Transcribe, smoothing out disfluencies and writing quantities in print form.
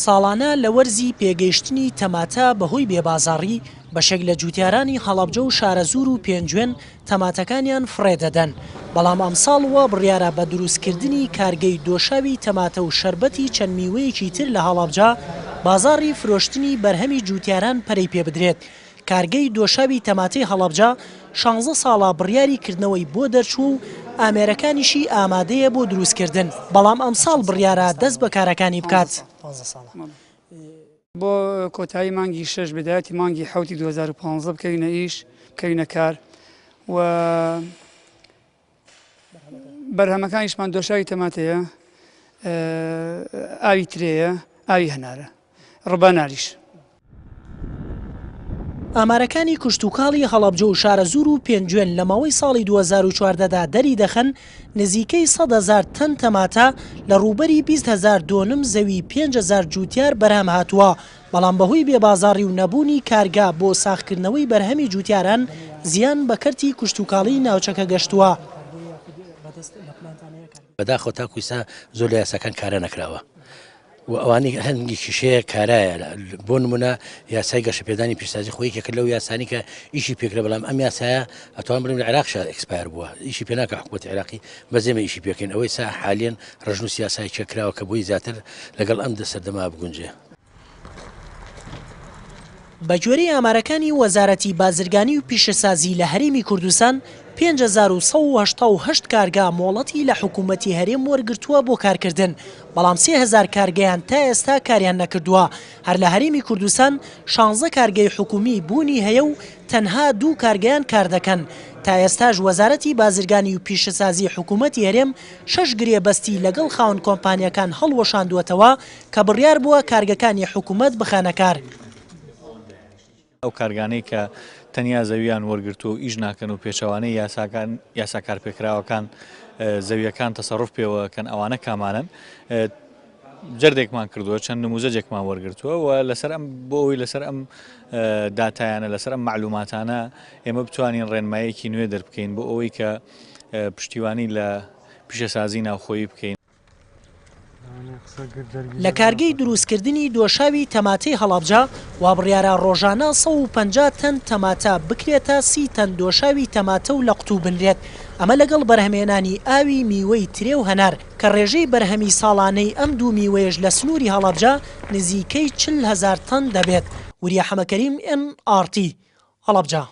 ساڵانە لە وەرزی پێگەیشتنی تەماتە بەهۆی بێبازاڕی بەشێک لە جوتیارانی هەڵەبجە و شارەزور و پێنجوێن تەماتەکانیان فڕێدەدەن. بەڵام ئەمساڵ وە بڕیارە بە دروستکردنی کارگەی دۆشاوی تەماتە و شەربەتی چەند میوەیەکی تر لە هەڵەبجە بازاڕی فرۆشتنی بەرهەمی جوتیاران پەرەی پێ بدرێت. کارگەی دۆشاوی تەماتەی هەڵەبجە 16 ساڵە بڕیاری کردنەوەی بۆ دەرچوو و ئامێرەکانیشی ئامادەیە بۆ دروستکردن، بەڵام ئەمساڵ بڕیارە دەست بە کارەکانی بکات. بۆ کۆتایی مانگی 6 بدایەتی مانگی حوتی 2015 بکەوینە ئیش بکەوینە کار و بەرهەمەکانیشمان دۆشاوی تەماتەیە، ئاوی ترەیە، ئاوی هەنارە، ڕباناریش. ئامارەکانی کشتتوکاڵی هەڵەبجە و شارەزور و پێنجوێن لە ماوەی ساڵی 2014دا دەری دەخەن نزیکەی 100,000 تەن تەماتە لە ڕووبەری 20,000 دۆنم زەوی 5,000 جوتیار بەرهەم هاتووە، بەڵام بەهۆی بێبازاڕی و نەبوونی کارگا بۆ ساختکردنەوەی بەرهەمی جوتیاران زیان بە کەرتی کشتتوکاڵی ناوچەکە گەشتووە. بەداخەوە تاکویسا زۆر لە یاساکان کارە نەکراوە و ئەوانەی هەنگی کیشەیە کارایە. بۆ نمونە یاسای گەشەپێدانی پیشسازی خۆی یەکە لەو یاسانی کە ئیشی پێکرا، بەڵام ئەم یاسایە ئەتوان بڵێن لە عێراقشا ئەکسپایر بووە، ئیشی پێ ناکە حکوومەتی عێراقی بەزێمە ئیشی پێکەین. ئەوەی سا حالیان ڕژن و سیاسای چێکراوە کە بۆی زیاتر لەگەڵ ئەم دەسەردەما بگونجێ. بە گوێرەی ئامارەکانی وەزارەتی بازرگانی و پیشەسازی لە هەرێمی کوردستان 5188 کارگا مۆڵەتی لە حکوومەتی هەرێم وەرگرتووە بۆ کارکردن، بەڵام 3000 کارگەیان تا ئێستا کاریان نەکردووە. هەر لە هەرێمی کوردستان 16 کارگەی حکومی بوونی هەیە و تەنها 2 کارگەیان کار دەکەن. تا ئێستاش وەزارەتی بازرگانی و پیشەسازی حکوومەتی هەرێم 6 گرێبەستی لەگەڵ خاوەن کۆمپانیەکان هەڵوەشاندووەتەوە کە بڕیار بووە کارگەکانی حکوومەت بخانە کار. ئەو کارگانەی کە تەنیا زەویان وەرگرتو و ئیش ناکەن و پێچەوانەی یاسا کارپێکراوەکان زەویەکان تەسەڕف پێوەکەن ئەوانە کامانن جەردێکمان کردووە، چەند نموزەجێکمان وەرگرتووە و لەسەر ئەم بۆ ئەوی لەسەر ئەم داتایانە لەسەر ئەم معلوماتانە ئێمە بتوانین ڕێنمایەکی نوێ دەربکەین بۆ ئەوەی کە پشتیوانی لە پیشەسازی ناوخۆیی بکەین. لە کارگەی دروستکردنی دۆشاوی تەماتەی هەڵەبجە وا بڕیارە ڕۆژانە 150 تەن تەماتە بکرێتە 30 تەن دۆشاوی تەماتە و لە قوتوو بنرێت. ئەمە لەگەڵ بەرهەمێنانی ئاوی میوەی ترێ و هەنار کە ڕێژەی بەرهەمی ساڵانەی ئەم دوو میوەیەش لە سنووری هەڵەبجە نزیکەی 40,000 تەن دەبێت. وریا حەمەکەریم NRT هەڵەبجە.